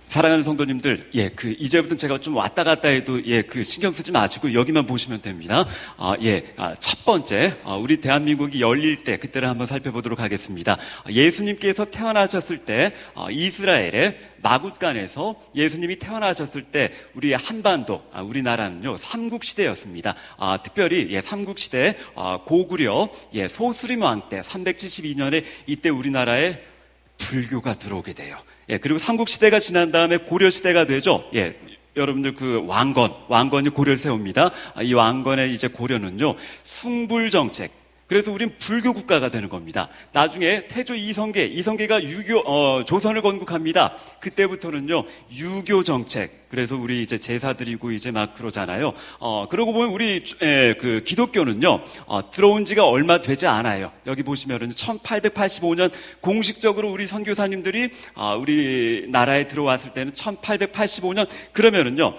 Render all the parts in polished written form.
사랑하는 성도님들, 이제부터 제가 좀 왔다 갔다 해도, 신경 쓰지 마시고 여기만 보시면 됩니다. 첫 번째, 우리 대한민국이 열릴 때, 그때를 한번 살펴보도록 하겠습니다. 예수님께서 태어나셨을 때, 이스라엘의 마굿간에서 예수님이 태어나셨을 때, 우리 한반도, 우리나라는요, 삼국시대였습니다. 특별히, 삼국시대, 고구려, 소수림 왕 때, 372년에 이때 우리나라에 불교가 들어오게 돼요. 그리고 삼국시대가 지난 다음에 고려시대가 되죠. 여러분들 그 왕건이 고려를 세웁니다. 이 왕건의 이제 고려는요, 숭불정책. 그래서 우린 불교 국가가 되는 겁니다. 나중에 태조 이성계가 조선을 건국합니다. 그때부터는요, 유교 정책. 그래서 우리 이제 제사 드리고 이제 막 그러잖아요. 그러고 보면 우리, 그 기독교는요, 들어온 지가 얼마 되지 않아요. 여기 보시면은 1885년 공식적으로 우리 선교사님들이, 우리나라에 들어왔을 때는 1885년, 그러면은요,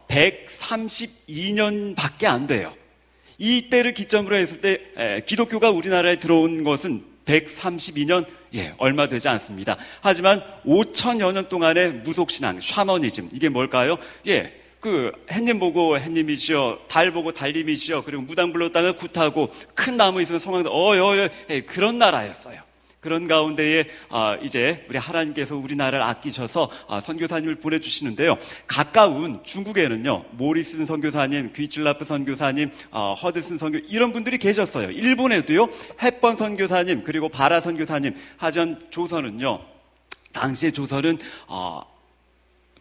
132년밖에 안 돼요. 이때를 기점으로 했을 때 기독교가 우리나라에 들어온 것은 132년 얼마 되지 않습니다. 하지만 5천여 년 동안의 무속신앙, 샤머니즘, 이게 뭘까요? 그 햇님 보고 햇님이시여, 달 보고 달님이시여, 그리고 무당 불렀다가 굿하고 큰 나무 있으면 성황도 그런 나라였어요. 그런 가운데에 이제 우리 하나님께서 우리나라를 아끼셔서 선교사님을 보내주시는데요. 가까운 중국에는요, 모리슨 선교사님, 귀칠라프 선교사님, 허드슨 선교, 이런 분들이 계셨어요. 일본에도요, 햇번 선교사님, 그리고 바라 선교사님. 하지만 조선은요, 당시의 조선은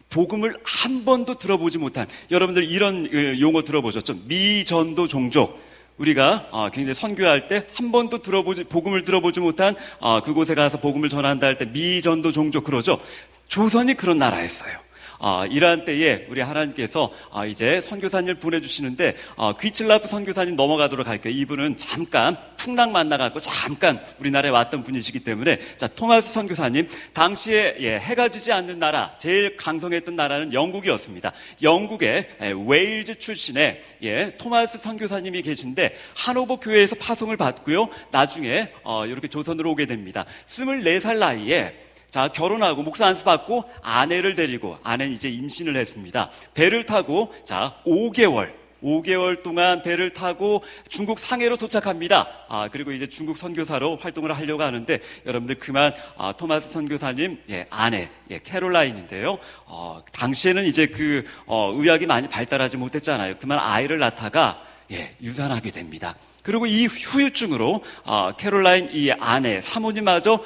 복음을 한 번도 들어보지 못한, 여러분들 이런 용어 들어보셨죠? 미전도 종족. 우리가 굉장히 선교할 때 한 번도 복음을 들어보지 못한 그곳에 가서 복음을 전한다 할 때 미전도 종족 그러죠. 조선이 그런 나라였어요. 이러한 때에 우리 하나님께서 이제 선교사님을 보내주시는데, 귀칠라프 선교사님 넘어가도록 할게요. 이분은 잠깐 풍랑 만나갖고 잠깐 우리나라에 왔던 분이시기 때문에, 자, 토마스 선교사님, 당시에 해가 지지 않는 나라, 제일 강성했던 나라는 영국이었습니다. 영국의 웨일즈 출신의 토마스 선교사님이 계신데, 하노버 교회에서 파송을 받고요, 나중에 이렇게 조선으로 오게 됩니다. 24살 나이에 결혼하고 목사 안수 받고 아내를 데리고, 아내는 이제 임신을 했습니다. 배를 타고 5개월 동안 배를 타고 중국 상해로 도착합니다. 그리고 이제 중국 선교사로 활동을 하려고 하는데, 여러분들 그만 토마스 선교사님 아내 캐롤라인인데요. 당시에는 이제 그 의학이 많이 발달하지 못했잖아요. 그만 아이를 낳다가 유산하게 됩니다. 그리고 이 후유증으로 캐롤라인 이 아내 사모님마저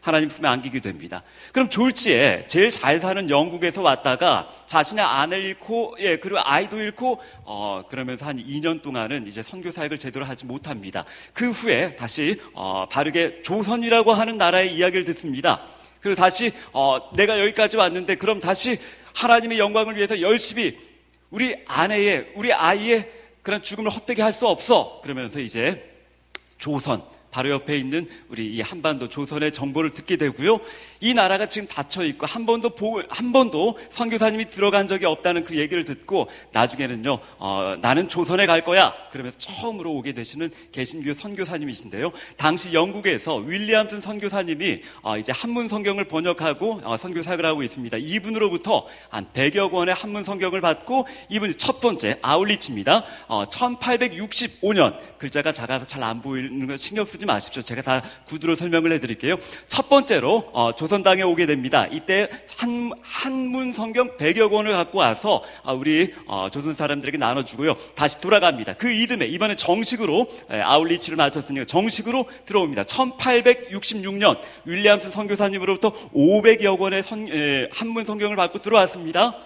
하나님 품에 안기게 됩니다. 그럼 졸지에 제일 잘 사는 영국에서 왔다가 자신의 아내를 잃고, 그리고 아이도 잃고, 그러면서 한 2년 동안은 이제 선교 사역을 제대로 하지 못합니다. 그 후에 다시, 바르게 조선이라고 하는 나라의 이야기를 듣습니다. 그리고 다시, 내가 여기까지 왔는데 그럼 다시 하나님의 영광을 위해서 열심히 우리 아이의 그런 죽음을 헛되게 할 수 없어. 그러면서 이제 조선, 바로 옆에 있는 우리 이 한반도 조선의 정보를 듣게 되고요. 이 나라가 지금 닫혀 있고 한 번도 선교사님이 들어간 적이 없다는 그 얘기를 듣고, 나중에는요, 나는 조선에 갈 거야. 그러면서 처음으로 오게 되시는 개신교 선교사님이신데요. 당시 영국에서 윌리엄슨 선교사님이 이제 한문 성경을 번역하고 선교 사역을 하고 있습니다. 이분으로부터 한 100여 권의 한문 성경을 받고, 이분이 첫 번째 아울리치입니다. 1865년, 글자가 작아서 잘 안 보이는 거 신경 쓰지 마십시오. 제가 다 구두로 설명을 해드릴게요. 첫 번째로 조선 땅에 오게 됩니다. 이때 한문 성경 100여 권을 갖고 와서 우리 조선 사람들에게 나눠주고요. 다시 돌아갑니다. 그 이듬해 이번에 정식으로 아울리치를 마쳤으니까 정식으로 들어옵니다. 1866년 윌리엄슨 선교사님으로부터 500여 권의 한문 성경을 받고 들어왔습니다.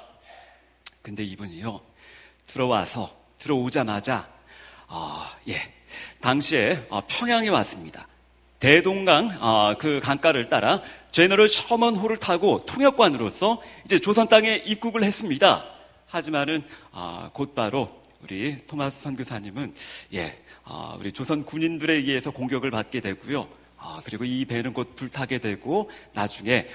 근데 이분이요, 들어오자마자 당시에 평양에 왔습니다. 대동강 그 강가를 따라 제너럴 셔먼호를 타고 통역관으로서 이제 조선 땅에 입국을 했습니다. 하지만은 곧바로 우리 토마스 선교사님은 우리 조선 군인들에 의해서 공격을 받게 되고요. 그리고 이 배는 곧 불타게 되고, 나중에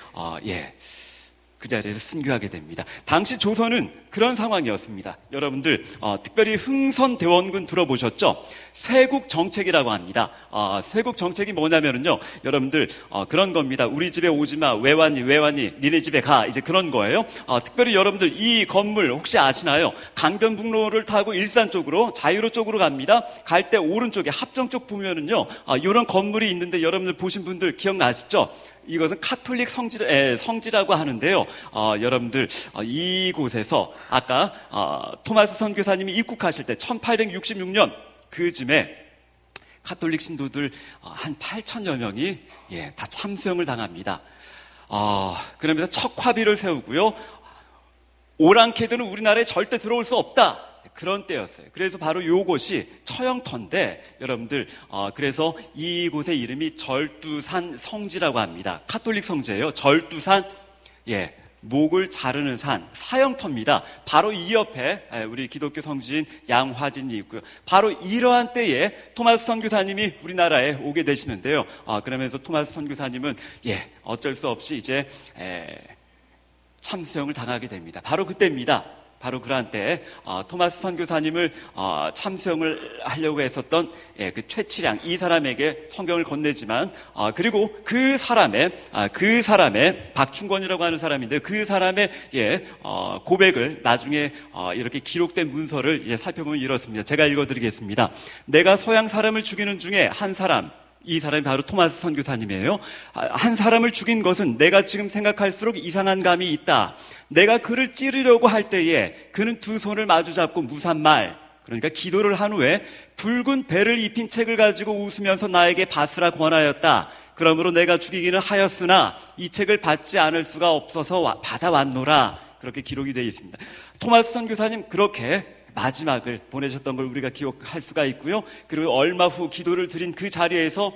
그 자리에서 순교하게 됩니다. 당시 조선은 그런 상황이었습니다. 여러분들 특별히 흥선대원군 들어보셨죠? 쇄국 정책이라고 합니다. 쇄국 정책이 뭐냐면요, 여러분들 그런 겁니다. 우리 집에 오지마, 왜 왔니 니네 집에 가, 이제 그런 거예요. 특별히 여러분들 이 건물 혹시 아시나요? 강변북로를 타고 일산 쪽으로, 자유로 쪽으로 갑니다. 갈 때 오른쪽에 합정 쪽 보면은요, 이런 건물이 있는데 여러분들 보신 분들 기억나시죠? 이것은 카톨릭 성지라고 하는데요. 여러분들 이곳에서 아까 토마스 선교사님이 입국하실 때 1866년 그쯤에 카톨릭 신도들 한 8천여 명이 다 참수형을 당합니다. 그러면서 척화비를 세우고요. 오랑캐들은 우리나라에 절대 들어올 수 없다. 그런 때였어요. 그래서 바로 이곳이 처형터인데 여러분들 그래서 이곳의 이름이 절두산 성지라고 합니다. 카톨릭 성지예요. 절두산, 목을 자르는 산, 사형터입니다. 바로 이 옆에 우리 기독교 성지인 양화진이 있고요. 바로 이러한 때에 토마스 선교사님이 우리나라에 오게 되시는데요. 그러면서 토마스 선교사님은 어쩔 수 없이 이제 참수형을 당하게 됩니다. 바로 그때입니다. 바로 그러한 때에 토마스 선교사님을 참수형을 하려고 했었던 그 최치량, 이 사람에게 성경을 건네지만 그리고 그 사람의 박충권이라고 하는 사람인데 그 사람의 고백을 나중에 이렇게 기록된 문서를 살펴보면 이렇습니다. 제가 읽어드리겠습니다. 내가 서양 사람을 죽이는 중에 한 사람, 이 사람이 바로 토마스 선교사님이에요. 한 사람을 죽인 것은 내가 지금 생각할수록 이상한 감이 있다. 내가 그를 찌르려고 할 때에 그는 두 손을 마주 잡고 무산말, 그러니까 기도를 한 후에 붉은 배를 입힌 책을 가지고 웃으면서 나에게 받으라 권하였다. 그러므로 내가 죽이기는 하였으나 이 책을 받지 않을 수가 없어서 받아왔노라. 그렇게 기록이 되어 있습니다. 토마스 선교사님 그렇게 마지막을 보내셨던 걸 우리가 기억할 수가 있고요. 그리고 얼마 후 기도를 드린 그 자리에서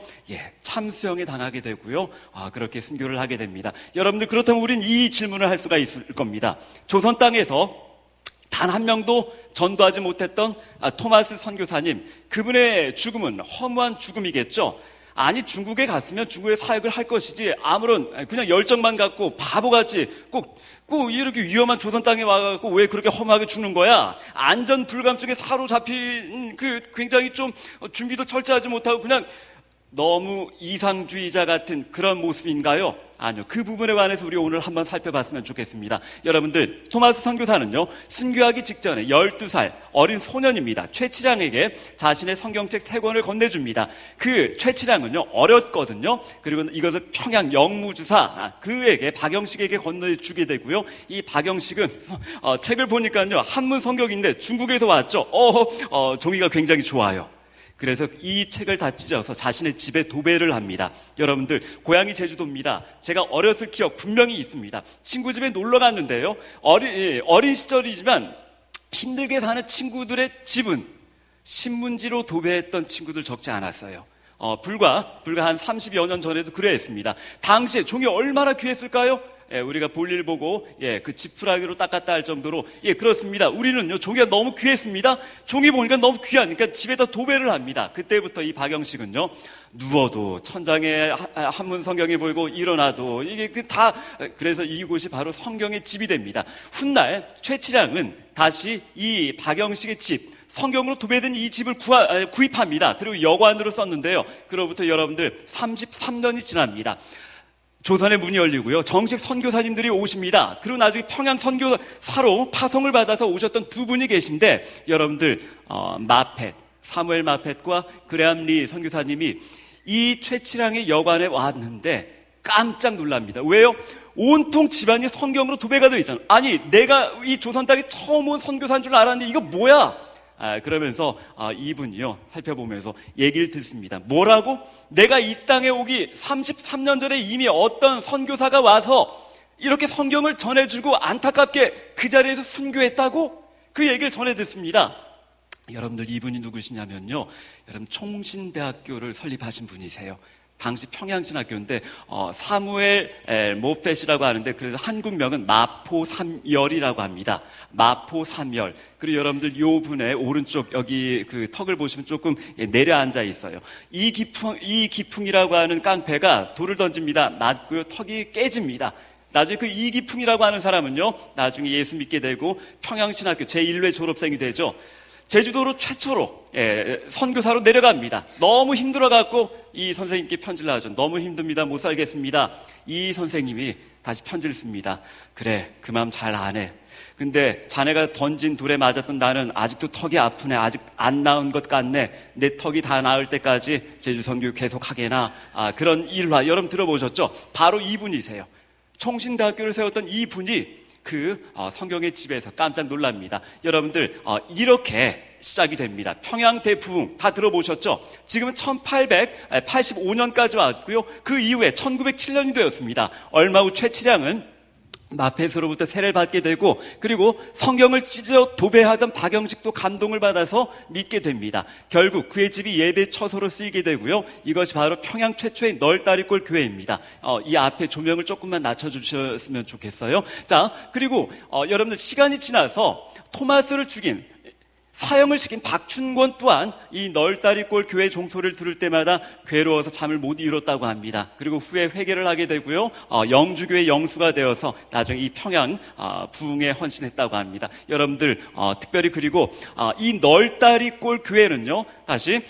참수형에 당하게 되고요. 그렇게 순교를 하게 됩니다. 여러분들 그렇다면 우린 이 질문을 할 수가 있을 겁니다. 조선 땅에서 단 한 명도 전도하지 못했던 토마스 선교사님, 그분의 죽음은 허무한 죽음이겠죠. 아니 중국에 갔으면 중국에 사역을 할 것이지 아무런 그냥 열정만 갖고 바보같이 꼭 이렇게 위험한 조선 땅에 와갖고 왜 그렇게 험하게 죽는 거야? 안전 불감증에 사로잡힌 굉장히 좀 준비도 철저하지 못하고 그냥 너무 이상주의자 같은 그런 모습인가요? 아니요. 그 부분에 관해서 우리 오늘 한번 살펴봤으면 좋겠습니다. 여러분들, 토마스 선교사는요, 순교하기 직전에 12살 어린 소년입니다. 최치량에게 자신의 성경책 3권을 건네줍니다. 그 최치량은요, 어렸거든요. 그리고 이것을 평양 영무주사, 그에게, 박영식에게 건네주게 되고요. 이 박영식은, 책을 보니까요, 한문 성경인데 중국에서 왔죠. 종이가 굉장히 좋아요. 그래서 이 책을 다 찢어서 자신의 집에 도배를 합니다. 여러분들 고향이 제주도입니다. 제가 어렸을 기억 분명히 있습니다. 친구 집에 놀러 갔는데요. 어린 시절이지만 힘들게 사는 친구들의 집은 신문지로 도배했던 친구들 적지 않았어요. 불과 한 30여 년 전에도 그랬습니다. 당시에 종이 얼마나 귀했을까요? 우리가 볼일 보고 그 지푸라기로 닦았다 할 정도로 그렇습니다. 우리는요 종이가 너무 귀했습니다. 종이 보니까 너무 귀하니까 집에다 도배를 합니다. 그때부터 이 박영식은요 누워도 천장에 한문 성경이 보이고 일어나도 이게 다 그래서 이곳이 바로 성경의 집이 됩니다. 훗날 최치량은 다시 이 박영식의 집 성경으로 도배된 이 집을 구입합니다. 그리고 여관으로 썼는데요. 그로부터 여러분들 33년이 지납니다. 조선의 문이 열리고요. 정식 선교사님들이 오십니다. 그리고 나중에 평양 선교사로 파송을 받아서 오셨던 두 분이 계신데 여러분들 사무엘 마펫과 그레암 리 선교사님이 이 최치량의 여관에 왔는데 깜짝 놀랍니다. 왜요? 온통 집안이 성경으로 도배가 되어 있잖아요. 아니 내가 이 조선 땅에 처음 온 선교사인 줄 알았는데 이거 뭐야? 그러면서 이분이요 살펴보면서 얘기를 듣습니다. 뭐라고? 내가 이 땅에 오기 33년 전에 이미 어떤 선교사가 와서 이렇게 성경을 전해주고 안타깝게 그 자리에서 순교했다고? 그 얘기를 전해 듣습니다. 여러분들 이분이 누구시냐면요, 여러분 총신대학교를 설립하신 분이세요. 당시 평양신학교인데 사무엘 모펫이라고 하는데 그래서 한국명은 마포삼열이라고 합니다. 마포삼열. 그리고 여러분들 요 분의 오른쪽 여기 그 턱을 보시면 조금 내려앉아 있어요. 이 기풍이라고 하는 깡패가 돌을 던집니다. 맞고요. 턱이 깨집니다. 나중에 그 이기풍이라고 하는 사람은요, 나중에 예수 믿게 되고 평양신학교 제1회 졸업생이 되죠. 제주도로 최초로 선교사로 내려갑니다. 너무 힘들어갖고 이 선생님께 편지를 하죠. 너무 힘듭니다. 못 살겠습니다. 이 선생님이 다시 편지를 씁니다. 그래, 그 마음 잘 아네. 근데 자네가 던진 돌에 맞았던 나는 아직도 턱이 아프네. 아직 안 나은 것 같네. 내 턱이 다 나을 때까지 제주 선교 계속 하게나. 그런 일화 여러분 들어보셨죠? 바로 이분이세요. 총신대학교를 세웠던 이분이 그 성경의 집에서 깜짝 놀랍니다. 여러분들 이렇게 시작이 됩니다. 평양대부흥 다 들어보셨죠? 지금은 1885년까지 왔고요. 그 이후에 1907년이 되었습니다. 얼마 후 최치량은 마페스로부터 세례를 받게 되고, 그리고 성경을 찢어 도배하던 박영식도 감동을 받아서 믿게 됩니다. 결국 그의 집이 예배 처소로 쓰이게 되고요. 이것이 바로 평양 최초의 널다리골 교회입니다. 이 앞에 조명을 조금만 낮춰주셨으면 좋겠어요. 자, 그리고 여러분들 시간이 지나서 토마스를 죽인, 사형을 시킨 박춘권 또한 이 널다리골 교회 종소리를 들을 때마다 괴로워서 잠을 못 이뤘다고 합니다. 그리고 후에 회개를 하게 되고요, 영주교회 영수가 되어서 나중에 이 평양 부흥에 헌신했다고 합니다. 여러분들 특별히 그리고 이 널다리골 교회는요, 다시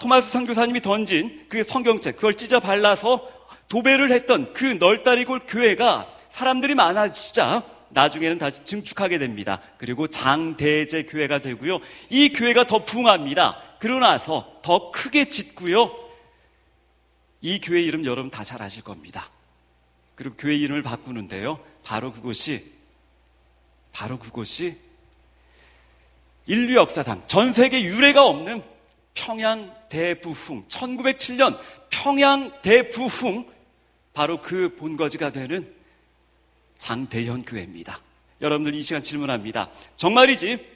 토마스 선교사님이 던진 그 성경책, 그걸 찢어 발라서 도배를 했던 그 널다리골 교회가 사람들이 많아지자 나중에는 다시 증축하게 됩니다. 그리고 장대제 교회가 되고요. 이 교회가 더 부흥합니다. 그러고 나서 더 크게 짓고요. 이 교회 이름 여러분 다 잘 아실 겁니다. 그리고 교회 이름을 바꾸는데요. 바로 그곳이 인류 역사상 전 세계 유례가 없는 평양대부흥, 1907년 평양대부흥, 바로 그 본거지가 되는 장대현 교회입니다. 여러분들 이 시간 질문합니다. 정말이지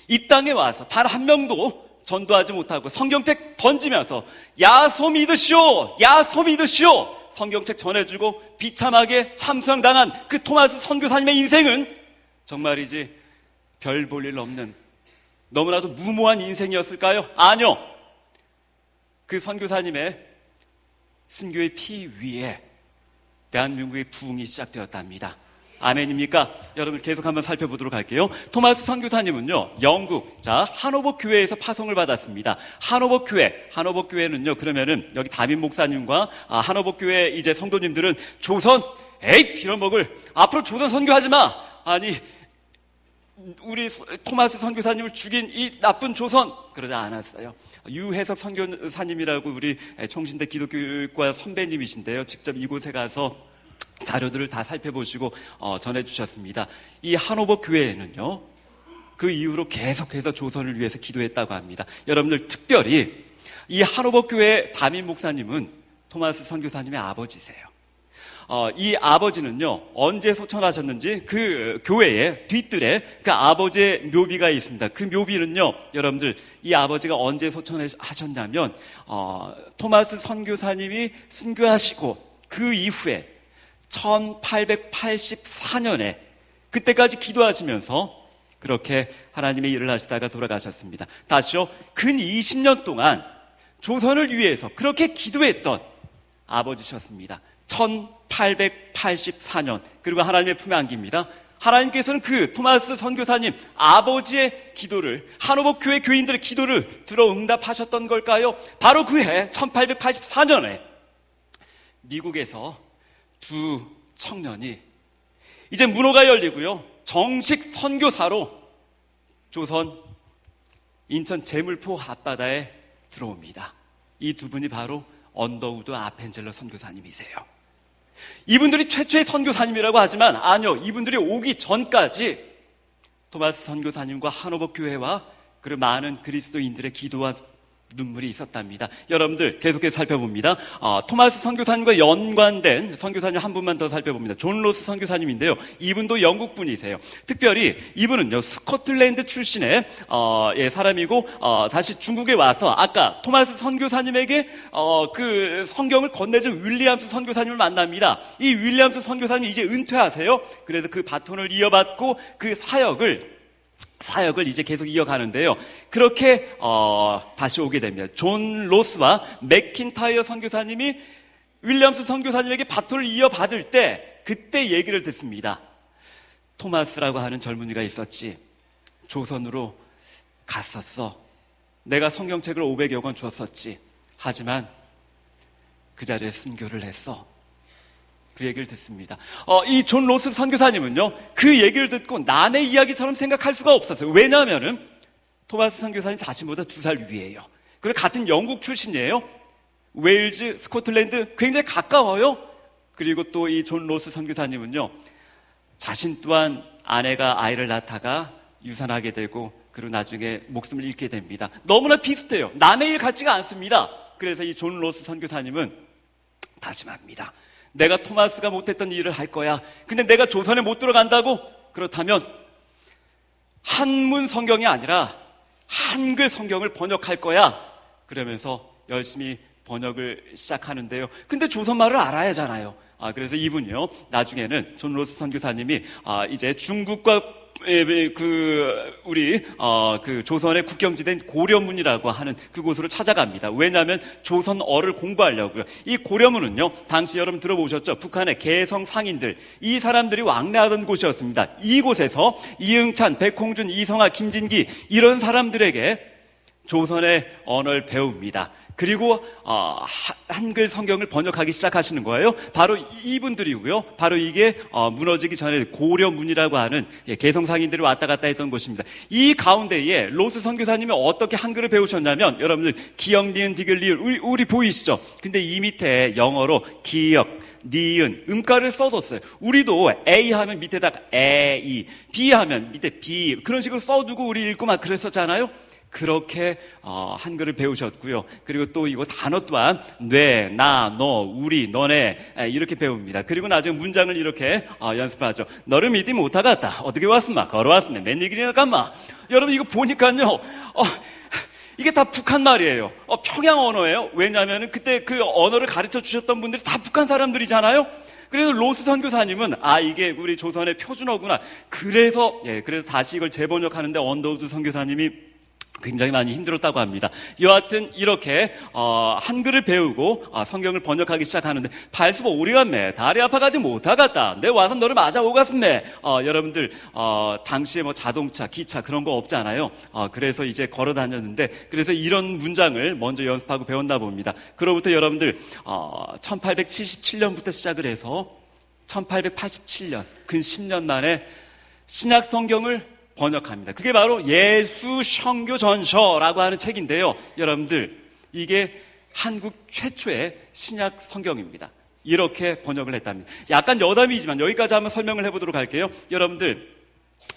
이 땅에 와서 단 한 명도 전도하지 못하고 성경책 던지면서 야소 믿으시오, 야소 믿으시오, 성경책 전해주고 비참하게 참수당한 그 토마스 선교사님의 인생은 정말이지 별 볼 일 없는 너무나도 무모한 인생이었을까요? 아니요. 그 선교사님의 순교의 피 위에 대한민국의 부흥이 시작되었답니다. 아멘입니까? 여러분 계속 한번 살펴보도록 할게요. 토마스 선교사님은요, 영국 하노버 교회에서 파송을 받았습니다. 하노버 교회는요, 그러면은 여기 담임 목사님과 하노버 교회 이제 성도님들은 조선 빌어먹을 앞으로 조선 선교하지 마. 아니 우리 토마스 선교사님을 죽인 이 나쁜 조선, 그러지 않았어요. 유해석 선교사님이라고 우리 총신대 기독교육과 선배님이신데요. 직접 이곳에 가서 자료들을 다 살펴보시고 전해주셨습니다. 이 하노버 교회에는요, 그 이후로 계속해서 조선을 위해서 기도했다고 합니다. 여러분들 특별히 이 하노버 교회 담임 목사님은 토마스 선교사님의 아버지세요. 이 아버지는요, 언제 소천하셨는지 그 교회의 뒤뜰에 그 아버지의 묘비가 있습니다. 그 묘비는요, 여러분들 이 아버지가 언제 소천하셨냐면 토마스 선교사님이 순교하시고 그 이후에 1884년에 그때까지 기도하시면서 그렇게 하나님의 일을 하시다가 돌아가셨습니다. 다시요, 근 20년 동안 조선을 위해서 그렇게 기도했던 아버지셨습니다. 1884년, 그리고 하나님의 품에 안깁니다. 하나님께서는 그 토마스 선교사님 아버지의 기도를, 하노버 교회 교인들의 기도를 들어 응답하셨던 걸까요? 바로 그 해 1884년에 미국에서 두 청년이 이제 문호가 열리고요, 정식 선교사로 조선 인천 제물포 앞바다에 들어옵니다. 이 두 분이 바로 언더우드 아펜젤러 선교사님이세요. 이분들이 최초의 선교사님이라고 하지만 아니요, 이분들이 오기 전까지 토마스 선교사님과 하노버 교회와 그리고 많은 그리스도인들의 기도와 눈물이 있었답니다. 여러분들 계속해서 살펴봅니다. 토마스 선교사님과 연관된 선교사님 한 분만 더 살펴봅니다. 존 로스 선교사님인데요. 이분도 영국 분이세요. 특별히 이분은요, 스코틀랜드 출신의 사람이고 다시 중국에 와서 아까 토마스 선교사님에게 그 성경을 건네준 윌리엄스 선교사님을 만납니다. 이 윌리엄스 선교사님이 이제 은퇴하세요. 그래서 그 바톤을 이어받고 그 사역을 이제 계속 이어가는데요. 그렇게 다시 오게 됩니다. 존 로스와 맥킨타이어 선교사님이 윌리엄스 선교사님에게 바톤을 이어받을 때 그때 얘기를 듣습니다. 토마스라고 하는 젊은이가 있었지. 조선으로 갔었어. 내가 성경책을 500여 권 줬었지. 하지만 그 자리에 순교를 했어. 그 얘기를 듣습니다. 이 존 로스 선교사님은요, 그 얘기를 듣고 남의 이야기처럼 생각할 수가 없었어요. 왜냐하면은 토마스 선교사님 자신보다 2살 위에요. 그리고 같은 영국 출신이에요. 웨일즈, 스코틀랜드 굉장히 가까워요. 그리고 또 이 존 로스 선교사님은요, 자신 또한 아내가 아이를 낳다가 유산하게 되고 그리고 나중에 목숨을 잃게 됩니다. 너무나 비슷해요. 남의 일 같지가 않습니다. 그래서 이 존 로스 선교사님은 다짐합니다. 내가 토마스가 못했던 일을 할 거야. 근데 내가 조선에 못 들어간다고? 그렇다면 한문 성경이 아니라 한글 성경을 번역할 거야. 그러면서 열심히 번역을 시작하는데요. 근데 조선말을 알아야 하잖아요. 그래서 이분이요, 나중에는 존 로스 선교사님이 이제 중국과 우리 조선의 국경지대인 고려문이라고 하는 그곳으로 찾아갑니다. 왜냐하면 조선어를 공부하려고요. 이 고려문은요, 당시 여러분 들어보셨죠? 북한의 개성 상인들, 이 사람들이 왕래하던 곳이었습니다. 이곳에서 이응찬, 백홍준, 이성하, 김진기 이런 사람들에게 조선의 언어를 배웁니다. 그리고 한글 성경을 번역하기 시작하시는 거예요. 바로 이분들이고요. 바로 이게 무너지기 전에 고려문이라고 하는 개성상인들이 왔다 갔다 했던 곳입니다. 이 가운데에 로스 선교사님이 어떻게 한글을 배우셨냐면, 여러분들 기역, 니은, 디귿, 리을 우리 보이시죠? 근데 이 밑에 영어로 기역, 니은, 음가를 써뒀어요. 우리도 A 하면 밑에다가 A, B 하면 밑에 B 그런 식으로 써두고 우리 읽고 막 그랬었잖아요. 그렇게 한글을 배우셨고요. 그리고 또 이거 단어 또한 뇌, 나, 너, 우리, 너네 이렇게 배웁니다. 그리고 나중에 문장을 이렇게 연습하죠. 너를 믿지 못하겠다. 어떻게 왔으마? 걸어왔으면 맨 얘기나 깐마. 여러분 이거 보니까요, 이게 다 북한 말이에요. 평양 언어예요. 왜냐하면 그때 그 언어를 가르쳐 주셨던 분들이 다 북한 사람들이잖아요. 그래서 로스 선교사님은 이게 우리 조선의 표준어구나. 그래서 다시 이걸 재번역하는데 언더우드 선교사님이 굉장히 많이 힘들었다고 합니다. 여하튼 이렇게 한글을 배우고 성경을 번역하기 시작하는데, 발수보 우리 갔네. 다리 아파가지 못하겠다. 내 와서 너를 맞아오갔네. 여러분들 당시에 뭐 자동차, 기차 그런 거 없잖아요. 그래서 이제 걸어 다녔는데, 그래서 이런 문장을 먼저 연습하고 배웠나 봅니다. 그로부터 여러분들 1877년부터 시작을 해서 1887년 근 10년 만에 신약 성경을 번역합니다. 그게 바로 예수 성교 전서라고 하는 책인데요. 여러분들 이게 한국 최초의 신약 성경입니다. 이렇게 번역을 했답니다. 약간 여담이지만 여기까지 한번 설명을 해보도록 할게요. 여러분들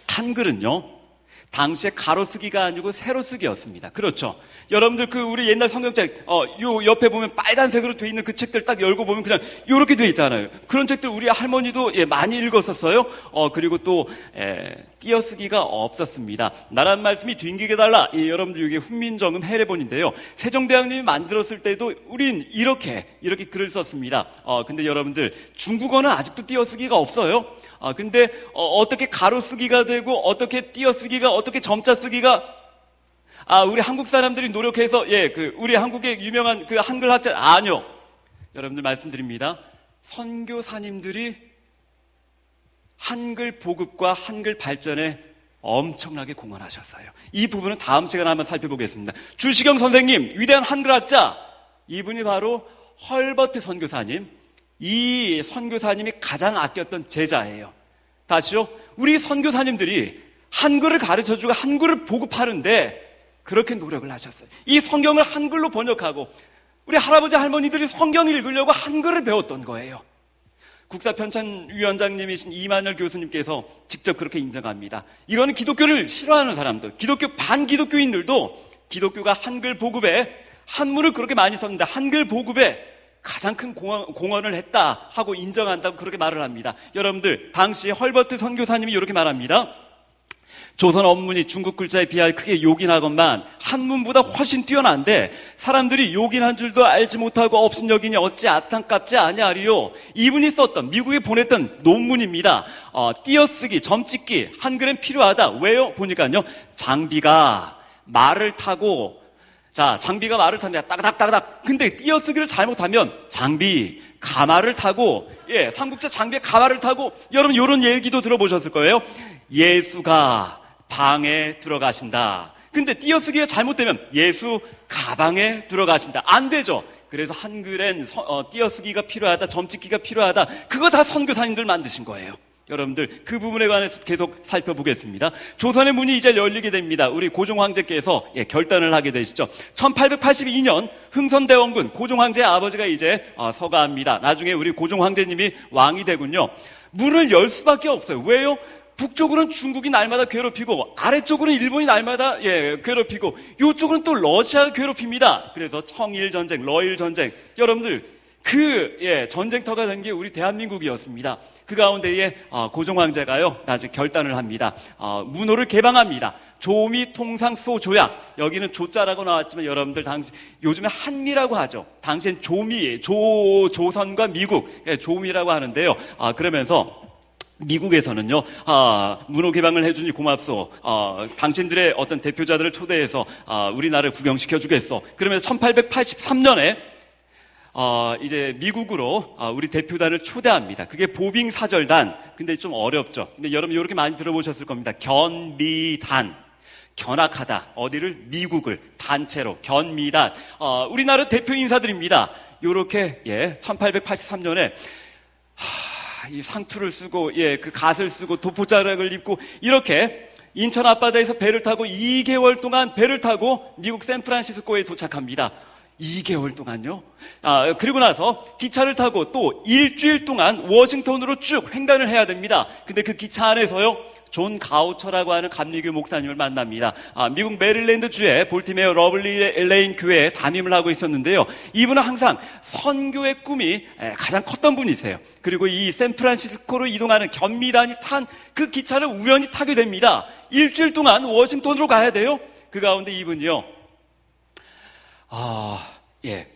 한글은요, 당시에 가로쓰기가 아니고 세로쓰기였습니다. 그렇죠? 여러분들 우리 옛날 성경책 요 옆에 보면 빨간색으로 돼 있는 그 책들 딱 열고 보면 그냥 요렇게 돼 있잖아요. 그런 책들 우리 할머니도 많이 읽었었어요. 그리고 또 띄어쓰기가 없었습니다. 나란 말씀이 dwi기게 달라. 여러분들 이게 훈민정음 해례본인데요. 세종대왕님이 만들었을 때도 우린 이렇게 글을 썼습니다. 근데 여러분들 중국어는 아직도 띄어쓰기가 없어요. 근데 어떻게 가로쓰기가 되고 어떻게 띄어쓰기가, 어떻게 점자 쓰기가, 우리 한국 사람들이 노력해서 우리 한국의 유명한 그 한글 학자, 아니요. 여러분들 말씀드립니다. 선교사님들이 한글 보급과 한글 발전에 엄청나게 공헌하셨어요. 이 부분은 다음 시간에 한번 살펴보겠습니다. 주시경 선생님, 위대한 한글학자, 이분이 바로 헐버트 선교사님, 이 선교사님이 가장 아꼈던 제자예요. 다시요, 우리 선교사님들이 한글을 가르쳐주고 한글을 보급하는데 그렇게 노력을 하셨어요. 이 성경을 한글로 번역하고 우리 할아버지 할머니들이 성경을 읽으려고 한글을 배웠던 거예요. 국사편찬위원장님이신 이만열 교수님께서 직접 그렇게 인정합니다. 이거는 기독교를 싫어하는 사람들, 반기독교인들도 기독교가 한글 보급에 한문을 그렇게 많이 썼는데 한글 보급에 가장 큰 공헌을 했다 하고 인정한다고 그렇게 말을 합니다. 여러분들 당시 헐버트 선교사님이 이렇게 말합니다. 조선 언문이 중국 글자에 비하여 크게 요긴하건만 한문보다 훨씬 뛰어난데 사람들이 요긴한 줄도 알지 못하고 업신여기니 어찌 안타깝지 아니하리요. 이분이 썼던, 미국에 보냈던 논문입니다. 띄어쓰기, 점찍기, 한글엔 필요하다. 왜요? 보니까요, 장비가 말을 타고 자, 장비가 말을 탄다. 따닥따닥. 근데 띄어쓰기를 잘못하면 장비, 가마를 타고, 삼국자 장비에 가마를 타고, 여러분 이런 얘기도 들어보셨을 거예요. 예수가 방에 들어가신다. 근데 띄어쓰기가 잘못되면 예수 가방에 들어가신다. 안 되죠. 그래서 한글엔 띄어쓰기가 필요하다, 점찍기가 필요하다. 그거 다 선교사님들 만드신 거예요. 여러분들 그 부분에 관해서 계속 살펴보겠습니다. 조선의 문이 이제 열리게 됩니다. 우리 고종 황제께서 결단을 하게 되시죠. 1882년 흥선대원군 고종 황제의 아버지가 이제 서가합니다. 나중에 우리 고종 황제님이 왕이 되군요. 문을 열 수밖에 없어요. 왜요? 북쪽으로는 중국이 날마다 괴롭히고 아래쪽으로는 일본이 날마다 괴롭히고 이쪽으로는 또 러시아가 괴롭힙니다. 그래서 청일전쟁, 러일전쟁, 여러분들 전쟁터가 된 게 우리 대한민국이었습니다. 그 가운데에 고종 황제가요 나중에 결단을 합니다. 문호를 개방합니다. 조미 통상 수호 조약, 여기는 조자라고 나왔지만 여러분들 요즘에 한미라고 하죠. 당시엔 조미, 조선과 미국, 조미라고 하는데요. 그러면서 미국에서는요, 문호 개방을 해주니 고맙소. 당신들의 어떤 대표자들을 초대해서 우리나라를 구경시켜 주겠소. 그러면서 1883년에 이제 미국으로 우리 대표단을 초대합니다. 그게 보빙사절단. 근데 좀 어렵죠. 근데 여러분 이렇게 많이 들어보셨을 겁니다. 견미단. 견학하다. 어디를? 미국을 단체로 견미단. 우리나라 대표 인사들입니다. 요렇게 1883년에 이 상투를 쓰고 그 갓을 쓰고 도포자락을 입고 이렇게 인천 앞바다에서 배를 타고 2개월 동안 배를 타고 미국 샌프란시스코에 도착합니다. 2개월 동안요. 그리고 나서 기차를 타고 또 일주일 동안 워싱턴으로 쭉 횡단을 해야 됩니다. 근데 그 기차 안에서요, 존 가우처라고 하는 감리교 목사님을 만납니다. 미국 메릴랜드 주의 볼티메어 러블리 레인 교회에 담임을 하고 있었는데요. 이분은 항상 선교의 꿈이 가장 컸던 분이세요. 그리고 이 샌프란시스코로 이동하는 견미단이 탄 그 기차를 우연히 타게 됩니다. 일주일 동안 워싱턴으로 가야 돼요. 그 가운데 이분이요.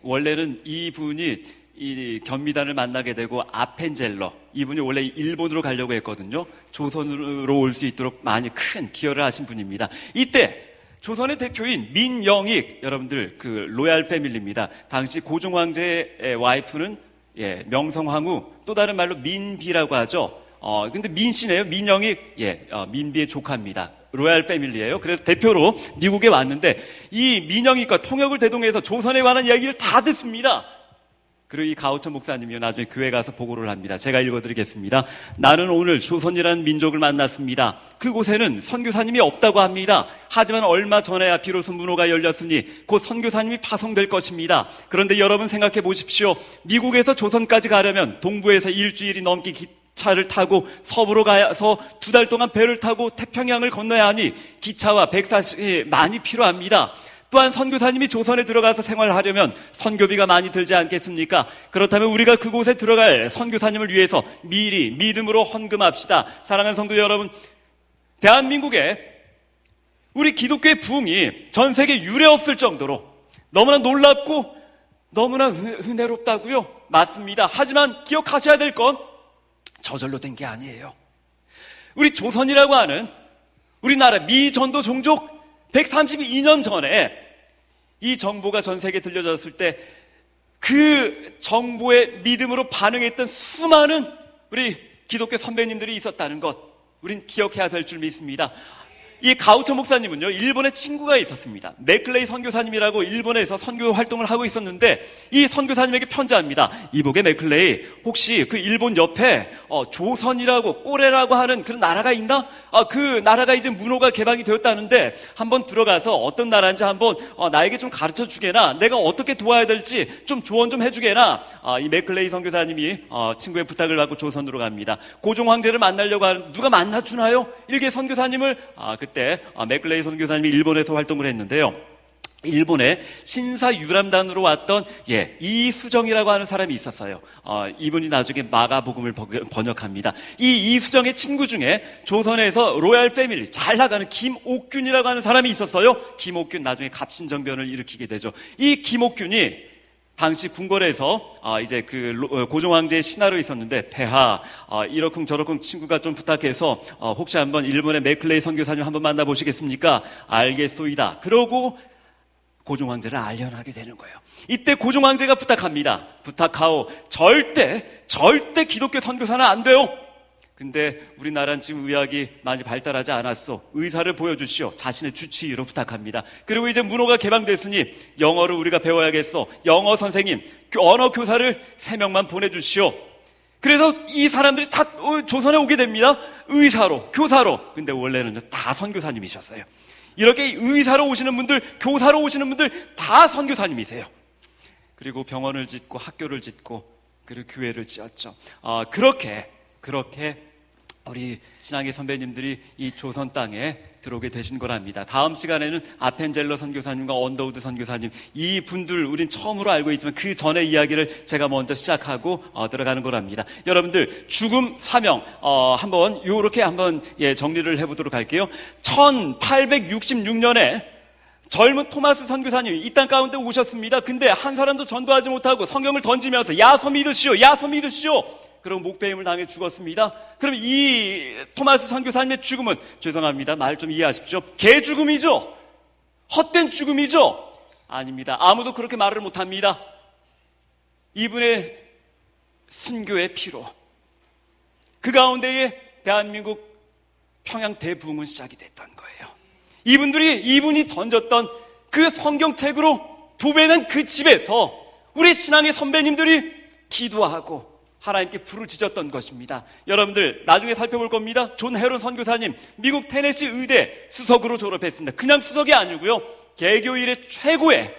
원래는 이분이 이 견미단을 만나게 되고 아펜젤러, 이분이 원래 일본으로 가려고 했거든요. 조선으로 올 수 있도록 많이 큰 기여를 하신 분입니다. 이때 조선의 대표인 민영익, 여러분들 그 로얄 패밀리입니다. 당시 고종 황제의 와이프는 명성황후, 또 다른 말로 민비라고 하죠. 근데 민씨네요. 민영익, 민비의 조카입니다. 로얄 패밀리예요. 그래서 대표로 미국에 왔는데 이 민영익과 통역을 대동해서 조선에 관한 얘기를 다 듣습니다. 그리고 이 가우처 목사님이 나중에 교회 가서 보고를 합니다. 제가 읽어드리겠습니다. 나는 오늘 조선이라는 민족을 만났습니다. 그곳에는 선교사님이 없다고 합니다. 하지만 얼마 전에야 비로소 문호가 열렸으니 곧 선교사님이 파송될 것입니다. 그런데 여러분 생각해 보십시오. 미국에서 조선까지 가려면 동부에서 일주일이 넘게 차를 타고 서부로 가서 2달 동안 배를 타고 태평양을 건너야 하니 기차와 백사시 많이 필요합니다. 또한 선교사님이 조선에 들어가서 생활하려면 선교비가 많이 들지 않겠습니까? 그렇다면 우리가 그곳에 들어갈 선교사님을 위해서 미리 믿음으로 헌금합시다. 사랑하는 성도 여러분, 대한민국에 우리 기독교의 부흥이 전 세계 유례 없을 정도로 너무나 놀랍고 너무나 은혜롭다고요? 맞습니다. 하지만 기억하셔야 될 건 저절로 된 게 아니에요. 우리 조선이라고 하는 우리나라 미전도 종족 132년 전에 이 정보가 전 세계에 들려졌을 때 그 정보에 믿음으로 반응했던 수많은 우리 기독교 선배님들이 있었다는 것, 우린 기억해야 될 줄 믿습니다. 이 가우처 목사님은요, 일본에 친구가 있었습니다. 맥클레이 선교사님이라고 일본에서 선교 활동을 하고 있었는데 이 선교사님에게 편지합니다. 이복의 맥클레이, 혹시 그 일본 옆에 조선이라고 꼬레라고 하는 그런 나라가 있나? 그 나라가 이제 문호가 개방이 되었다는데 한번 들어가서 어떤 나라인지 한번 나에게 좀 가르쳐 주게나, 내가 어떻게 도와야 될지 좀 조언 좀 해주게나. 이 맥클레이 선교사님이 친구의 부탁을 받고 조선으로 갑니다. 고종 황제를 만나려고 하는, 누가 만나주나요? 일개 선교사님을. 그때 맥클레이 선교사님이 일본에서 활동을 했는데요. 일본의 신사유람단으로 왔던 이수정이라고 하는 사람이 있었어요. 이분이 나중에 마가복음을 번역합니다. 이 이수정의 친구 중에 조선에서 로얄 패밀리 잘 나가는 김옥균이라고 하는 사람이 있었어요. 김옥균 나중에 갑신정변을 일으키게 되죠. 이 김옥균이 당시 궁궐에서 이제 그 고종 황제의 신하로 있었는데, 폐하 이러쿵 저러쿵 친구가 좀 부탁해서 혹시 한번 일본의 맥클레이 선교사님 한번 만나보시겠습니까? 알겠소이다. 그러고 고종 황제를 알려하게 되는 거예요. 이때 고종 황제가 부탁합니다. 부탁하오. 절대 기독교 선교사는 안 돼요. 근데 우리나라는 지금 의학이 많이 발달하지 않았어. 의사를 보여주시오. 자신의 주치의로 부탁합니다. 그리고 이제 문호가 개방됐으니 영어를 우리가 배워야겠어. 영어 선생님, 언어 교사를 3명만 보내주시오. 그래서 이 사람들이 다 조선에 오게 됩니다. 의사로, 교사로. 근데 원래는 다 선교사님이셨어요. 이렇게 의사로 오시는 분들, 교사로 오시는 분들 다 선교사님이세요. 그리고 병원을 짓고 학교를 짓고 그리고 교회를 지었죠. 그렇게 우리 신앙의 선배님들이 이 조선 땅에 들어오게 되신 거랍니다. 다음 시간에는 아펜젤러 선교사님과 언더우드 선교사님, 이 분들 우린 처음으로 알고 있지만 그 전의 이야기를 제가 먼저 시작하고 들어가는 거랍니다. 여러분들 죽음 사명 한번 요렇게 한번 정리를 해보도록 할게요. 1866년에 젊은 토마스 선교사님이 이 땅 가운데 오셨습니다. 근데 한 사람도 전도하지 못하고 성경을 던지면서 야소 믿으시오, 야소 믿으시오. 그럼 목배임을 당해 죽었습니다. 그럼 이 토마스 선교사님의 죽음은, 죄송합니다, 말 좀 이해하십시오, 개 죽음이죠? 헛된 죽음이죠? 아닙니다. 아무도 그렇게 말을 못합니다. 이분의 순교의 피로 그 가운데에 대한민국 평양 대부흥은 시작이 됐던 거예요. 이분이 던졌던 그 성경책으로 도배된 그 집에서 우리 신앙의 선배님들이 기도하고 하나님께 불을 지졌던 것입니다. 여러분들 나중에 살펴볼 겁니다. 존 헤론 선교사님 미국 테네시 의대 수석으로 졸업했습니다. 그냥 수석이 아니고요, 개교 일의 최고의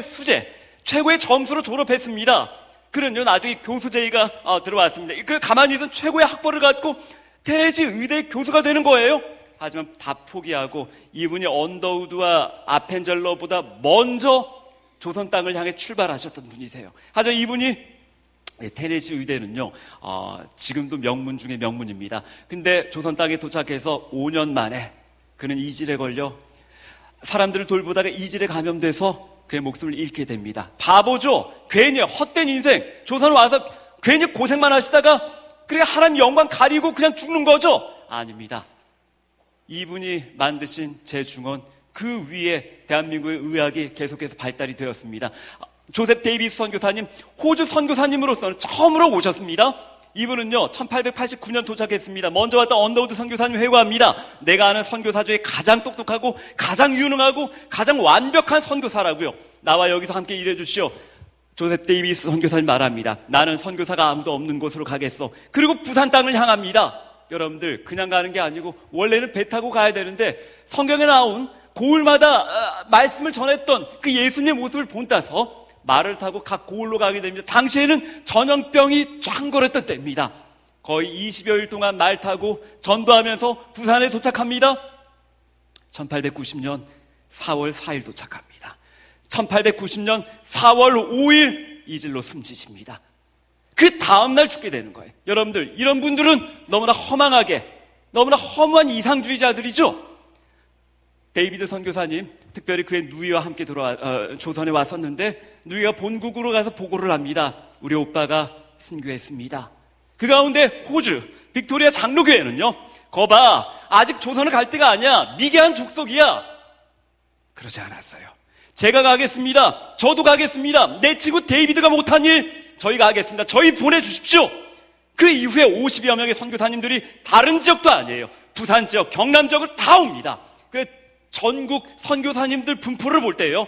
수재, 최고의 점수로 졸업했습니다. 그런요, 나중에 교수 제의가 들어왔습니다. 그 가만히 있은 최고의 학벌을 갖고 테네시 의대 교수가 되는 거예요. 하지만 다 포기하고 이분이 언더우드와 아펜젤러보다 먼저 조선 땅을 향해 출발하셨던 분이세요. 하지만 이분이 테네시 의대는요, 지금도 명문 중에 명문입니다. 근데 조선 땅에 도착해서 5년 만에 그는 이질에 걸려 사람들을 돌보다가 이질에 감염돼서 그의 목숨을 잃게 됩니다. 바보죠. 괜히 헛된 인생. 조선 와서 괜히 고생만 하시다가 그래 하나님 영광 가리고 그냥 죽는 거죠? 아닙니다. 이분이 만드신 재중원, 그 위에 대한민국의 의학이 계속해서 발달이 되었습니다. 조셉 데이비스 선교사님, 호주 선교사님으로서는 처음으로 오셨습니다. 이분은요 1889년 도착했습니다. 먼저 왔던 언더우드 선교사님 회고합니다. 내가 아는 선교사 중에 가장 똑똑하고 가장 유능하고 가장 완벽한 선교사라고요. 나와 여기서 함께 일해 주시오. 조셉 데이비스 선교사님 말합니다. 나는 선교사가 아무도 없는 곳으로 가겠어. 그리고 부산 땅을 향합니다. 여러분들 그냥 가는 게 아니고 원래는 배 타고 가야 되는데 성경에 나온 고을마다 말씀을 전했던 그 예수님의 모습을 본따서 말을 타고 각 고을로 가게 됩니다. 당시에는 전염병이 쫙걸었던 때입니다. 거의 20여일 동안 말 타고 전도하면서 부산에 도착합니다. 1890년 4월 4일 도착합니다. 1890년 4월 5일 이질로 숨지십니다. 그 다음날 죽게 되는 거예요. 여러분들 이런 분들은 너무나 허망하게, 너무나 허무한 이상주의자들이죠. 데이비드 선교사님, 특별히 그의 누이와 함께 조선에 왔었는데 누이가 본국으로 가서 보고를 합니다. 우리 오빠가 순교했습니다. 그 가운데 호주 빅토리아 장로교회는요, 거봐 아직 조선을 갈 때가 아니야, 미개한 족속이야. 그러지 않았어요. 제가 가겠습니다. 저도 가겠습니다. 내 친구 데이비드가 못한 일 저희가 하겠습니다. 저희 보내주십시오. 그 이후에 50여 명의 선교사님들이 다른 지역도 아니에요, 부산 지역, 경남 지역을 다 옵니다. 그래 전국 선교사님들 분포를 볼 때요,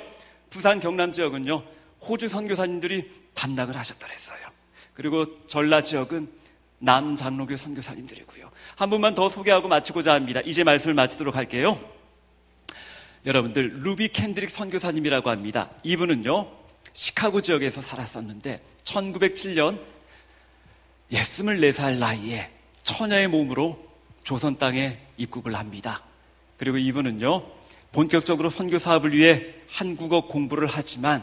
부산 경남 지역은요 호주 선교사님들이 담당을 하셨더랬어요. 그리고 전라 지역은 남장로교 선교사님들이고요. 한 분만 더 소개하고 마치고자 합니다. 이제 말씀을 마치도록 할게요. 여러분들 루비 캔드릭 선교사님이라고 합니다. 이분은요 시카고 지역에서 살았었는데 1907년 64살 나이에 처녀의 몸으로 조선 땅에 입국을 합니다. 그리고 이분은요 본격적으로 선교 사업을 위해 한국어 공부를 하지만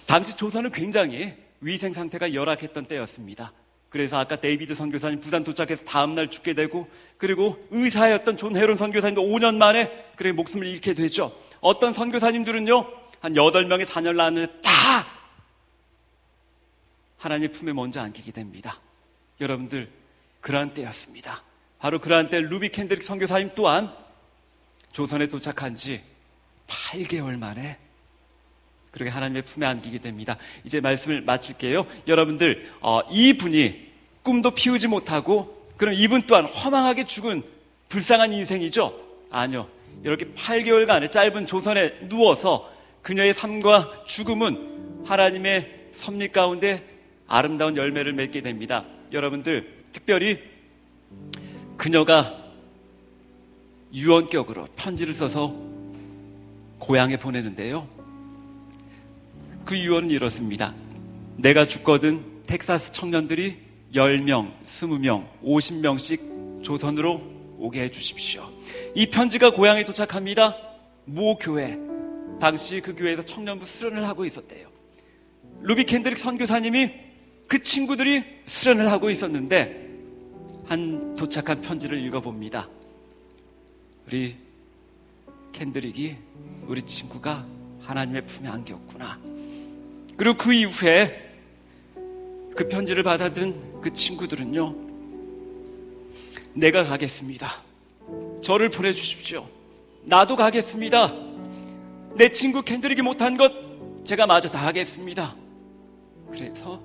당시 조선은 굉장히 위생 상태가 열악했던 때였습니다. 그래서 아까 데이비드 선교사님 부산 도착해서 다음날 죽게 되고, 그리고 의사였던 존 헤론 선교사님도 5년 만에 그래 목숨을 잃게 되죠. 어떤 선교사님들은요 한 8명의 자녀를 낳았는데 다 하나님 품에 먼저 안기게 됩니다. 여러분들 그러한 때였습니다. 바로 그러한 때 루비 캔드릭 선교사님 또한 조선에 도착한 지 8개월 만에 그렇게 하나님의 품에 안기게 됩니다. 이제 말씀을 마칠게요. 여러분들, 이분이 꿈도 피우지 못하고 그럼 이분 또한 허망하게 죽은 불쌍한 인생이죠? 아니요. 이렇게 8개월간의 짧은 조선에 누워서 그녀의 삶과 죽음은 하나님의 섭리 가운데 아름다운 열매를 맺게 됩니다. 여러분들, 특별히 그녀가 유언격으로 편지를 써서 고향에 보내는데요. 그 유언은 이렇습니다. 내가 죽거든 텍사스 청년들이 10명, 20명, 50명씩 조선으로 오게 해주십시오. 이 편지가 고향에 도착합니다. 모 교회, 당시 그 교회에서 청년부 수련을 하고 있었대요. 루비 캔드릭 선교사님이 그 친구들이 수련을 하고 있었는데 한 도착한 편지를 읽어봅니다. 우리 캔드릭이, 우리 친구가 하나님의 품에 안겼구나. 그리고 그 이후에 그 편지를 받아든 그 친구들은요, 내가 가겠습니다. 저를 보내주십시오. 나도 가겠습니다. 내 친구 캔드릭이 못한 것 제가 마저 다 하겠습니다. 그래서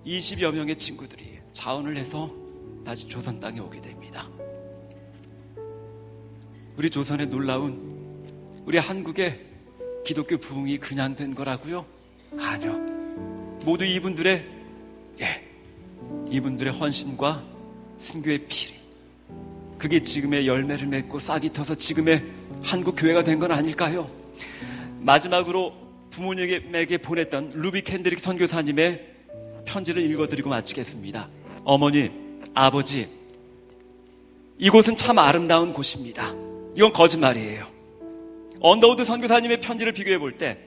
20여 명의 친구들이 자원을 해서 다시 조선 땅에 오게 됩니다. 우리 조선의 놀라운, 우리 한국의 기독교 부흥이 그냥 된 거라고요? 아니요. 모두 이분들의 헌신과 순교의 피리, 그게 지금의 열매를 맺고 싹이 터서 지금의 한국 교회가 된 건 아닐까요? 마지막으로 부모님에게 보냈던 루비 캔드릭 선교사님의 편지를 읽어드리고 마치겠습니다. 어머니, 아버지, 이곳은 참 아름다운 곳입니다. 이건 거짓말이에요. 언더우드 선교사님의 편지를 비교해 볼 때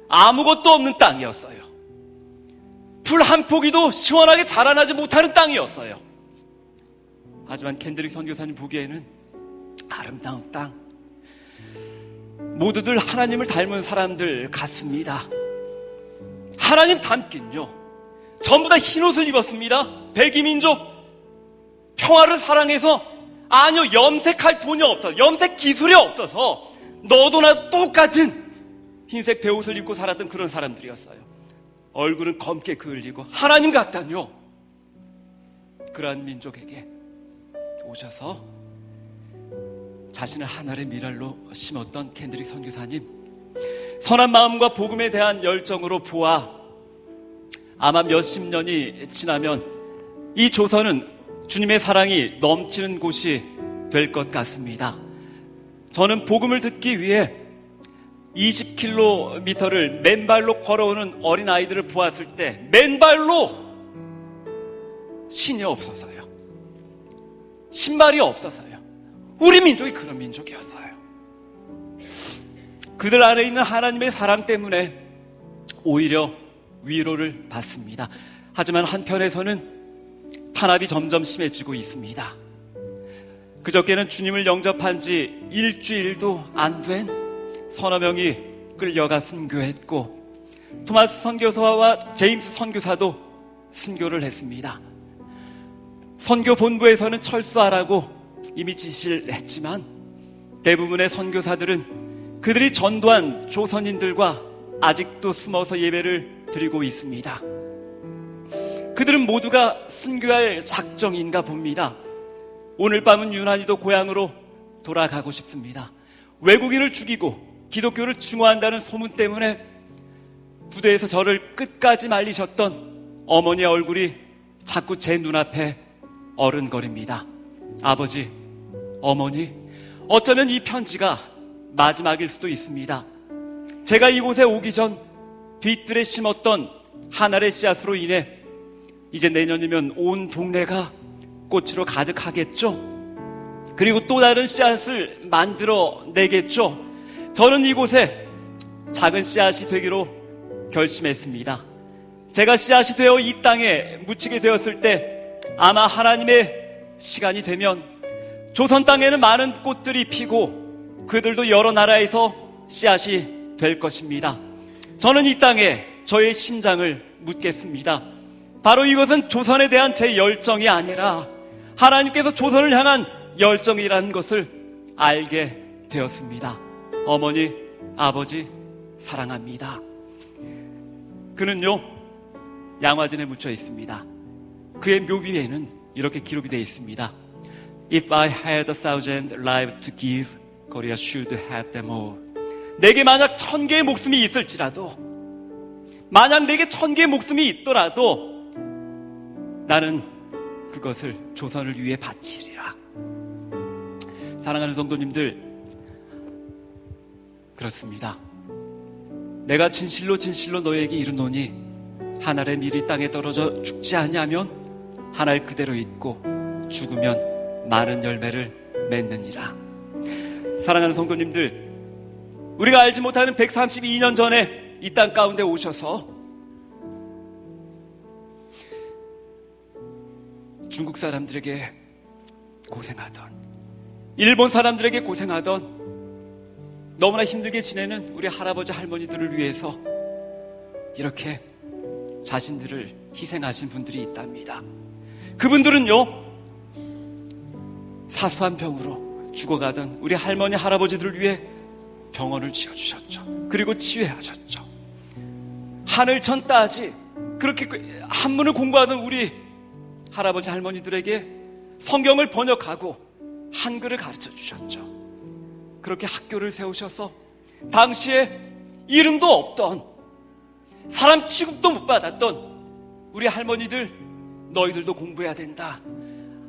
아무것도 없는 땅이었어요. 풀 한 포기도 시원하게 자라나지 못하는 땅이었어요. 하지만 캔드릭 선교사님 보기에는 아름다운 땅, 모두들 하나님을 닮은 사람들 같습니다. 하나님 닮긴요, 전부 다 흰옷을 입었습니다. 백이민족, 평화를 사랑해서, 아니요, 염색할 돈이 없어서, 염색 기술이 없어서 너도 나도 똑같은 흰색 베옷을 입고 살았던 그런 사람들이었어요. 얼굴은 검게 그을리고 하나님 같다뇨. 그러한 민족에게 오셔서 자신을 하늘의 미랄로 심었던 캔드릭 선교사님, 선한 마음과 복음에 대한 열정으로 보아 아마 몇십 년이 지나면 이 조선은 주님의 사랑이 넘치는 곳이 될 것 같습니다. 저는 복음을 듣기 위해 20km를 맨발로 걸어오는 어린아이들을 보았을 때 맨발로 신이 없어서요, 신발이 없어서요. 우리 민족이 그런 민족이었어요. 그들 안에 있는 하나님의 사랑 때문에 오히려 위로를 받습니다. 하지만 한편에서는 탄압이 점점 심해지고 있습니다. 그저께는 주님을 영접한 지 일주일도 안 된 서너 명이 끌려가 순교했고, 토마스 선교사와 제임스 선교사도 순교를 했습니다. 선교 본부에서는 철수하라고 이미 지시를 했지만 대부분의 선교사들은 그들이 전도한 조선인들과 아직도 숨어서 예배를 드리고 있습니다. 그들은 모두가 순교할 작정인가 봅니다. 오늘 밤은 유난히도 고향으로 돌아가고 싶습니다. 외국인을 죽이고 기독교를 증오한다는 소문 때문에 부대에서 저를 끝까지 말리셨던 어머니의 얼굴이 자꾸 제 눈앞에 어른거립니다. 아버지, 어머니, 어쩌면 이 편지가 마지막일 수도 있습니다. 제가 이곳에 오기 전 뒤뜰에 심었던 하늘의 씨앗으로 인해 이제 내년이면 온 동네가 꽃으로 가득하겠죠? 그리고 또 다른 씨앗을 만들어 내겠죠? 저는 이곳에 작은 씨앗이 되기로 결심했습니다. 제가 씨앗이 되어 이 땅에 묻히게 되었을 때 아마 하나님의 시간이 되면 조선 땅에는 많은 꽃들이 피고 그들도 여러 나라에서 씨앗이 될 것입니다. 저는 이 땅에 저의 심장을 묻겠습니다. 바로 이것은 조선에 대한 제 열정이 아니라 하나님께서 조선을 향한 열정이라는 것을 알게 되었습니다. 어머니, 아버지 사랑합니다. 그는요, 양화진에 묻혀 있습니다. 그의 묘비에는 이렇게 기록이 되어 있습니다. If I had 1,000 lives to give, Korea should have them all. 내게 만약 1,000개의 목숨이 있을지라도, 만약 내게 1,000개의 목숨이 있더라도 나는 그것을 조선을 위해 바치리라. 사랑하는 성도님들, 그렇습니다. 내가 진실로 진실로 너에게 이르노니 한 알의 밀이 땅에 떨어져 죽지 아니하면 한 알 그대로 있고 죽으면 많은 열매를 맺느니라. 사랑하는 성도님들, 우리가 알지 못하는 132년 전에 이 땅 가운데 오셔서 중국 사람들에게 고생하던, 일본 사람들에게 고생하던, 너무나 힘들게 지내는 우리 할아버지 할머니들을 위해서 이렇게 자신들을 희생하신 분들이 있답니다. 그분들은요, 사소한 병으로 죽어가던 우리 할머니 할아버지들을 위해 병원을 지어주셨죠. 그리고 치유하셨죠. 하늘천 따지 그렇게 한문을 공부하던 우리 할아버지 할머니들에게 성경을 번역하고 한글을 가르쳐 주셨죠. 그렇게 학교를 세우셔서 당시에 이름도 없던, 사람 취급도 못 받았던 우리 할머니들, 너희들도 공부해야 된다.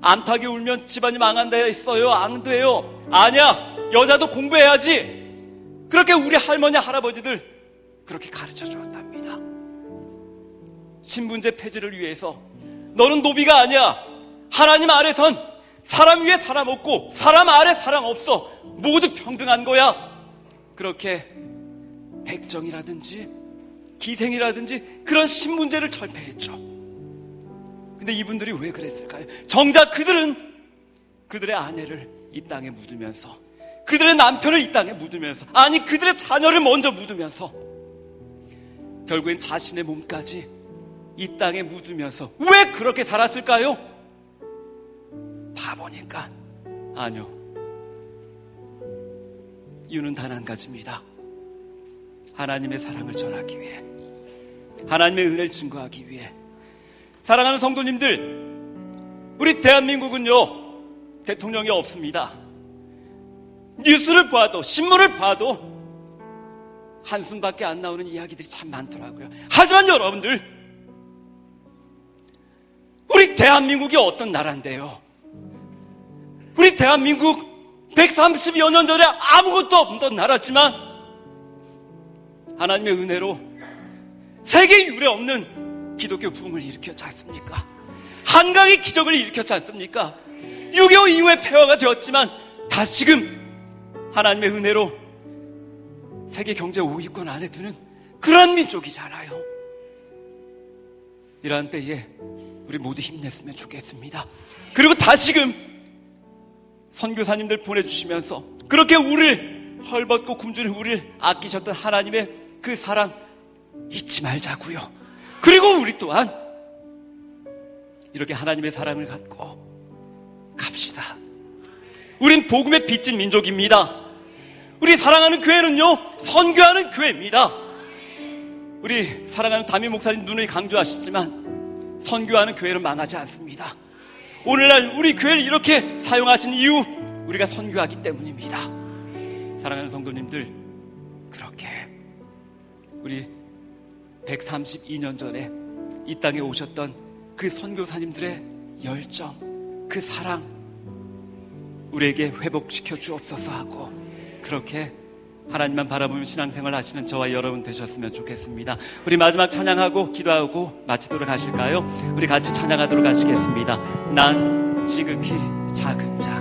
암탉이 울면 집안이 망한다 했어요? 안 돼요. 아니야, 여자도 공부해야지. 그렇게 우리 할머니 할아버지들 그렇게 가르쳐 주었답니다. 신분제 폐지를 위해서 너는 노비가 아니야. 하나님 아래선 사람 위에 사람 없고 사람 아래 사람 없어. 모두 평등한 거야. 그렇게 백정이라든지 기생이라든지 그런 신문제를 철폐했죠. 근데 이분들이 왜 그랬을까요? 정작 그들은 그들의 아내를 이 땅에 묻으면서, 그들의 남편을 이 땅에 묻으면서, 아니 그들의 자녀를 먼저 묻으면서 결국엔 자신의 몸까지 이 땅에 묻으면서 왜 그렇게 살았을까요? 바보니까? 아니요. 이유는 단 한 가지입니다. 하나님의 사랑을 전하기 위해, 하나님의 은혜를 증거하기 위해. 사랑하는 성도님들, 우리 대한민국은요, 대통령이 없습니다. 뉴스를 봐도, 신문을 봐도 한숨밖에 안 나오는 이야기들이 참 많더라고요. 하지만 여러분들, 우리 대한민국이 어떤 나라인데요? 우리 대한민국 130여 년 전에 아무것도 없던 나라지만 하나님의 은혜로 세계 유례 없는 기독교 붐을 일으켰지 않습니까? 한강의 기적을 일으켰지 않습니까? 6.25 이후에 폐허가 되었지만 다시금 하나님의 은혜로 세계 경제 5위권 안에 드는 그런 민족이잖아요. 이러한 때에 우리 모두 힘냈으면 좋겠습니다. 그리고 다시금 선교사님들 보내주시면서 그렇게 우리를 헐벗고 굶주린 우리를 아끼셨던 하나님의 그 사랑 잊지 말자고요. 그리고 우리 또한 이렇게 하나님의 사랑을 갖고 갑시다. 우린 복음의 빚진 민족입니다. 우리 사랑하는 교회는요, 선교하는 교회입니다. 우리 사랑하는 담임 목사님 누누이 강조하시지만 선교하는 교회는 망하지 않습니다. 오늘날 우리 교회를 이렇게 사용하신 이유, 우리가 선교하기 때문입니다. 사랑하는 성도님들, 그렇게 우리 132년 전에 이 땅에 오셨던 그 선교사님들의 열정, 그 사랑 우리에게 회복시켜 주옵소서 하고, 그렇게 하나님만 바라보며 신앙생활 하시는 저와 여러분 되셨으면 좋겠습니다. 우리 마지막 찬양하고 기도하고 마치도록 하실까요? 우리 같이 찬양하도록 하시겠습니다. 난 지극히 작은 자,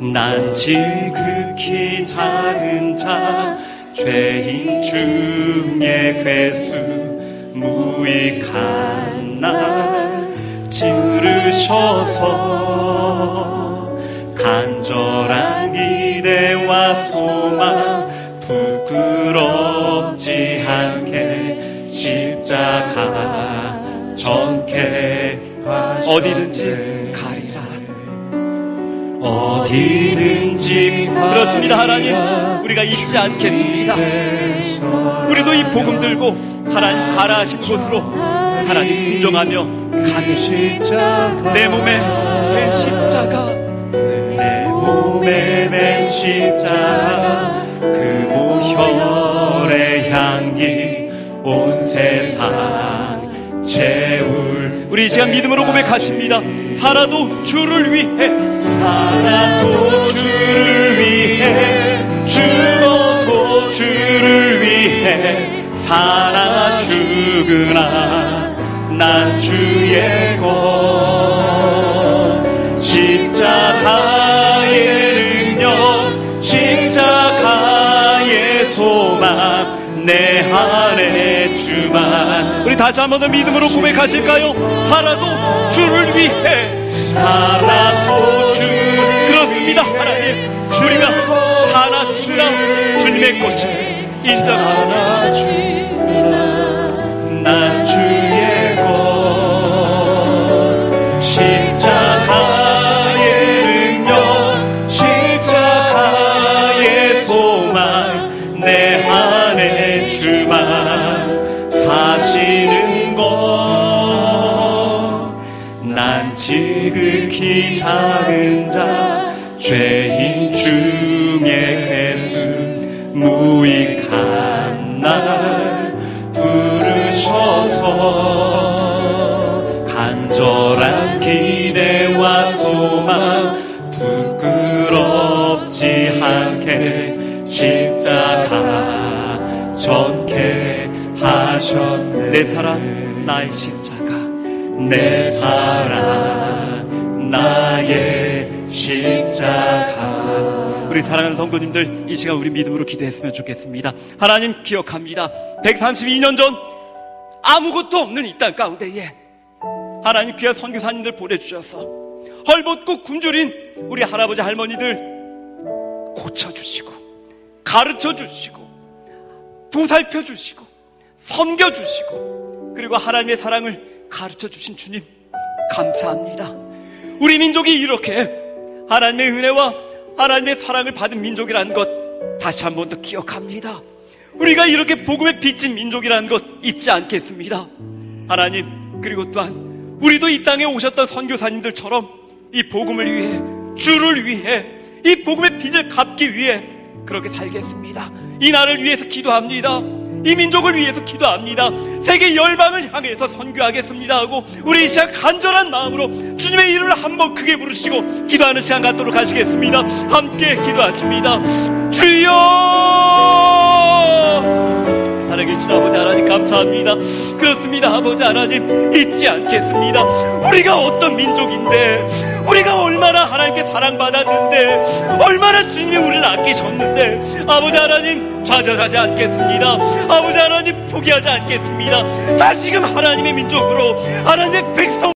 난 지극히 작은 자, 죄인 중에 괴수 무익한 날 지으셔서 간절한 기대와 소망 부끄럽지 않게 십자가 전케 어디든지 가리라. 어디든지 그렇습니다. 하나님, 우리가 잊지 않겠습니다. 우리도 이 복음 들고 하나님 가라하신 곳으로 하나님 순종하며 가겠습니다. 내 몸에 맨 십자가, 내 몸에 맨 십자가, 그 보혈의 향기 온 세상 채울. 우리 이 시간 믿음으로 고백하십니다. 살아도 주를 위해, 살아도 주를 위해, 죽어도 주를 위해, 살아 죽으나 난 주의 것. 십자가의 능력, 십자가의 소망, 내 안에 주만. 우리 다시 한 번 더 믿음으로 고백하실까요? 살아도 주를 위해, 살아도 주를. 그렇습니다. 하나님, 우리가 살아 죽으나 주님의 것이 인정하노라. 난 주의 것. 십자가의 능력, 십자가의 소망, 내 안에 주만 사시는 것. 난 지극히 작은 자, 죄인 중에 괴수, 무익한 날 부르셔서 간절한 기대와 소망 부끄럽지 않게 십자가 전케 하셨네. 내 사랑 나의 십자가, 내 사랑 나의 십자가. 우리 사랑하는 성도님들, 이 시간 우리 믿음으로 기도했으면 좋겠습니다. 하나님 기억합니다. 132년 전 아무것도 없는 이 땅 가운데에 하나님 귀한 선교사님들 보내주셔서 헐벗고 굶주린 우리 할아버지 할머니들 고쳐주시고 가르쳐주시고 보살펴주시고 섬겨주시고 그리고 하나님의 사랑을 가르쳐주신 주님 감사합니다. 우리 민족이 이렇게 하나님의 은혜와 하나님의 사랑을 받은 민족이라는 것 다시 한 번 더 기억합니다. 우리가 이렇게 복음에 빚진 민족이라는 것 잊지 않겠습니다. 하나님, 그리고 또한 우리도 이 땅에 오셨던 선교사님들처럼 이 복음을 위해, 주를 위해, 이 복음의 빚을 갚기 위해 그렇게 살겠습니다. 이 나라를 위해서 기도합니다. 이 민족을 위해서 기도합니다. 세계 열방을 향해서 선교하겠습니다 하고 우리 이 시간 간절한 마음으로 주님의 이름을 한번 크게 부르시고 기도하는 시간 갖도록 하시겠습니다. 함께 기도하십니다. 주여, 살아계신 아버지 하나님 감사합니다. 그렇습니다. 아버지 하나님 잊지 않겠습니다. 우리가 어떤 민족인데, 우리가 얼마나 하나님께 사랑받았는데, 얼마나 주님이 우리를 아끼셨는데, 아버지 하나님 좌절하지 않겠습니다. 아버지 하나님 포기하지 않겠습니다. 다시금 하나님의 민족으로, 하나님의 백성